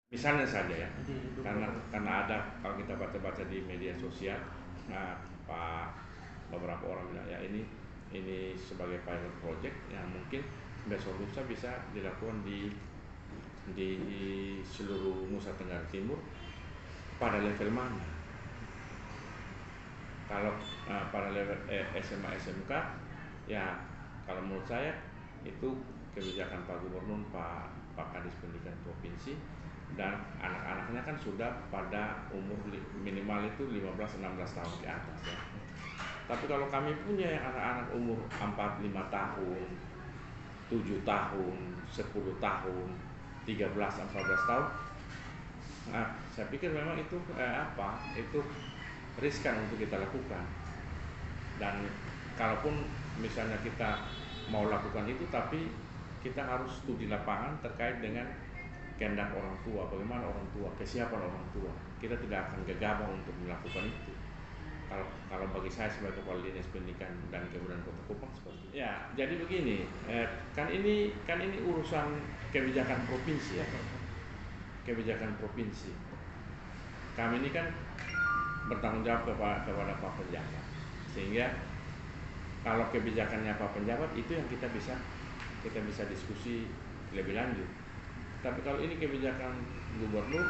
Misalnya saja ya, karena ada kalau kita baca-baca di media sosial, nah, beberapa orang bilang ya ini sebagai pilot project yang mungkin besok lusa bisa dilakukan di seluruh Nusa Tenggara Timur. Pada level mana? Kalau pada level SMA SMK ya, kalau menurut saya itu kebijakan Pak Gubernur, Pak Kadis Pendidikan Provinsi, dan anak-anaknya kan sudah pada umur minimal itu 15-16 tahun ke atas ya. Tapi kalau kami punya yang anak-anak umur 4-5 tahun, 7 tahun, 10 tahun, 13-14 tahun, nah, saya pikir memang itu itu riskan untuk kita lakukan. Dan kalaupun misalnya kita mau lakukan itu, tapi kita harus studi lapangan terkait dengan kehendak orang tua, bagaimana orang tua, kesiapan orang tua. Kita tidak akan gegabah untuk melakukan itu. Kalau bagi saya sebagai Kepala Dinas Pendidikan dan Kebudayaan Kota Kupang seperti itu. Ya, jadi begini, kan ini urusan kebijakan provinsi ya, kebijakan provinsi. Kami ini kan bertanggung jawab kepada Pak Penjabat, sehingga kalau kebijakannya Pak Penjabat itu yang kita bisa diskusi lebih lanjut. Tapi kalau ini kebijakan gubernur,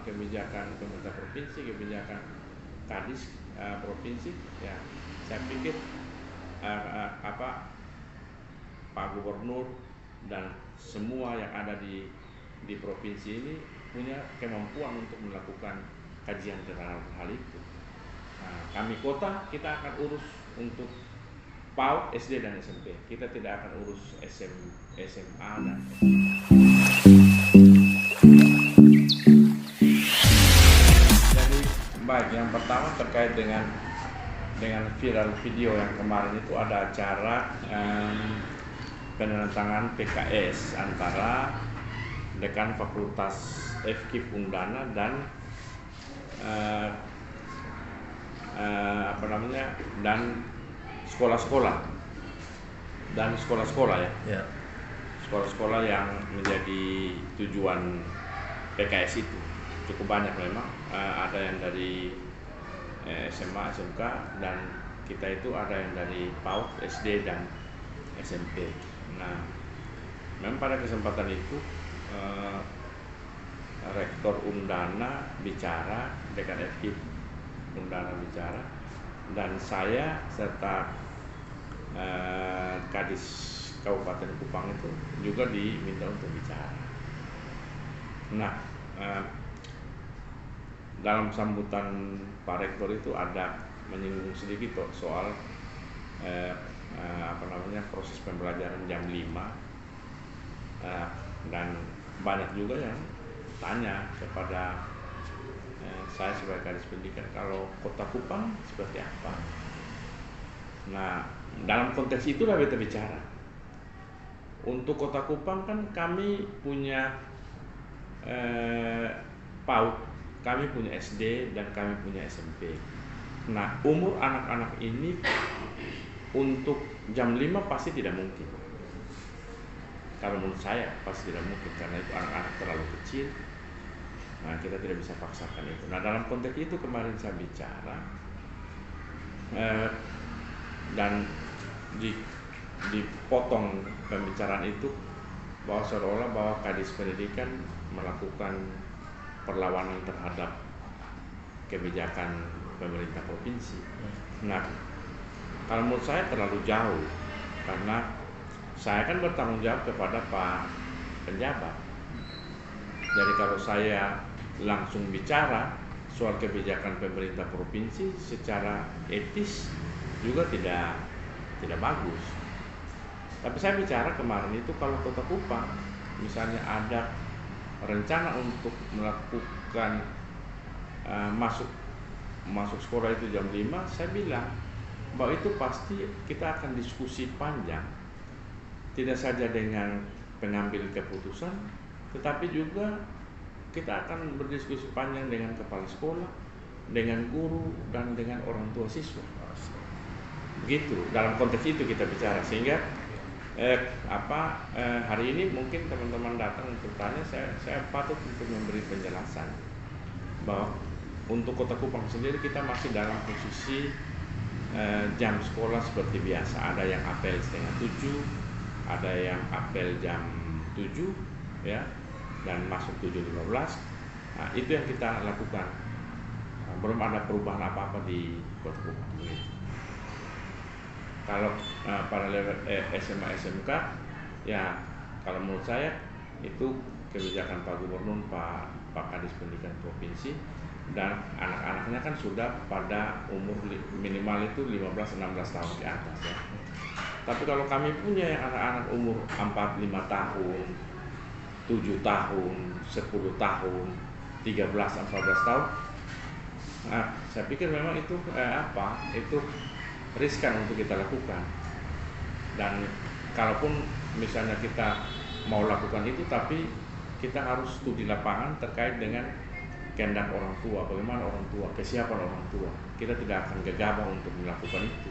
kebijakan pemerintah provinsi, kebijakan kadis provinsi, ya saya pikir Pak Gubernur dan semua yang ada di provinsi ini punya kemampuan untuk melakukan kajian terhadap hal itu. Nah, kami kota kita akan urus untuk PAUD, SD dan SMP. Kita tidak akan urus SMA dan jadi baik. Yang pertama terkait dengan viral video yang kemarin itu, ada acara penandatanganan PKS antara Dekan Fakultas FKIP Undana dan dan sekolah-sekolah ya. Sekolah-sekolah yang menjadi tujuan PKS itu cukup banyak memang. Ada yang dari SMA, SMK, dan kita itu ada yang dari PAUD, SD dan SMP. Nah, memang pada kesempatan itu Rektor Undana bicara, Dekan FKIP Undana bicara, dan saya serta Kadis Kabupaten Kupang itu juga diminta untuk bicara. Nah, dalam sambutan Pak Rektor itu ada menyinggung sedikit soal proses pembelajaran jam 5, dan banyak juga yang tanya kepada saya sebagai Kadis Pendidikan, kalau Kota Kupang seperti apa. Nah, dalam konteks itulah kita bicara. Untuk Kota Kupang kan kami punya PAUD, kami punya SD dan kami punya SMP. Nah, umur anak-anak ini untuk jam 5 pasti tidak mungkin. Kalau menurut saya pasti tidak mungkin, karena itu anak-anak terlalu kecil. Nah, kita tidak bisa paksakan itu. Nah, dalam konteks itu kemarin saya bicara, dan dipotong pembicaraan itu bahwa seolah-olah bahwa Kadis Pendidikan melakukan perlawanan terhadap kebijakan pemerintah provinsi. Nah, kalau menurut saya terlalu jauh, karena saya kan bertanggung jawab kepada Pak Penjabat. Jadi kalau saya langsung bicara soal kebijakan pemerintah provinsi secara etis juga tidak bagus. Tapi saya bicara kemarin itu, kalau Kota Kupang misalnya ada rencana untuk melakukan masuk sekolah itu jam 5, saya bilang bahwa itu pasti kita akan diskusi panjang, tidak saja dengan pengambil keputusan, tetapi juga kita akan berdiskusi panjang dengan kepala sekolah, dengan guru, dan dengan orang tua siswa. Begitu, dalam konteks itu kita bicara, sehingga hari ini mungkin teman-teman datang untuk tanya, saya patut untuk memberi penjelasan bahwa untuk Kota Kupang sendiri kita masih dalam posisi jam sekolah seperti biasa. Ada yang apel setengah 7, ada yang apel jam 7 ya, dan masuk 7.15. Nah, itu yang kita lakukan. Belum ada perubahan apa-apa di Kota Kupang. Kalau pada level SMA SMK ya, kalau menurut saya itu kebijakan Pak Gubernur, Pak Kadis Pendidikan Provinsi, dan anak-anaknya kan sudah pada umur minimal itu 15-16 tahun ke atas ya. Tapi kalau kami punya yang anak-anak umur 4-5 tahun, 7 tahun, 10 tahun, 13-14 tahun, nah, saya pikir memang itu itu riskan untuk kita lakukan. Dan kalaupun misalnya kita mau lakukan itu, tapi kita harus studi lapangan terkait dengan kehendak orang tua, bagaimana orang tua, kesiapan orang tua. Kita tidak akan gegabah untuk melakukan itu.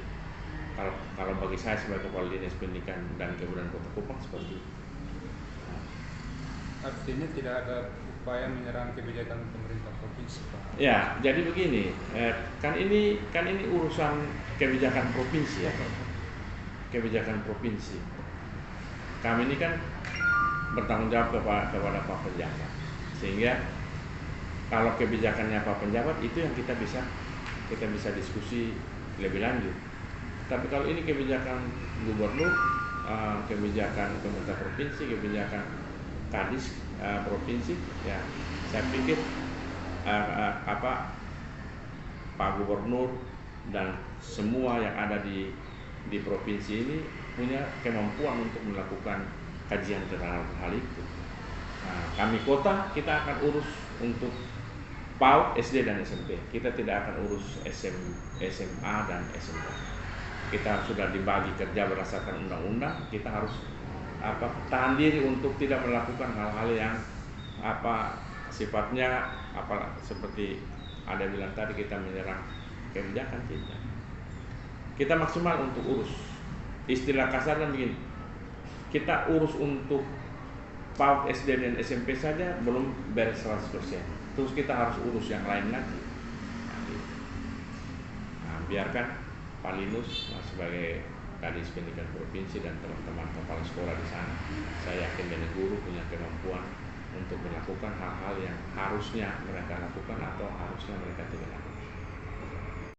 Kalau bagi saya sebagai Kepala Dinas Pendidikan dan Kebudayaan Kota Kupang seperti itu. Artinya tidak ada upaya menyerang kebijakan pemerintah provinsi, Pak? Ya, jadi begini, kan ini urusan kebijakan provinsi ya, kebijakan provinsi. Kami ini kan bertanggung jawab kepada Pak Penjabat, sehingga kalau kebijakannya Pak Penjabat itu yang kita bisa diskusi lebih lanjut. Tapi kalau ini kebijakan Gubernur, kebijakan pemerintah provinsi, kebijakan Kadis provinsi, ya saya pikir Pak Gubernur dan semua yang ada di provinsi ini punya kemampuan untuk melakukan kajian terhadap hal itu. Nah, kami kota kita akan urus untuk PAUD, SD dan SMP. Kita tidak akan urus SMA dan SMK. Kita sudah dibagi kerja berdasarkan undang-undang. Kita harus tahan diri untuk tidak melakukan hal-hal yang sifatnya seperti ada bilang tadi, kita menyerang kebijakan kita. Kita maksimal untuk urus. Istilah kasarnya begini, kita urus untuk PAUD, SD dan SMP saja belum beres 100%. Terus kita harus urus yang lain lagi. Nah, biarkan Pak Linus sebagai Kadis Pendidikan Provinsi dan teman-teman kepala sekolah di sana, saya yakin dari guru punya kemampuan untuk melakukan hal-hal yang harusnya mereka lakukan atau harusnya mereka tidak lakukan.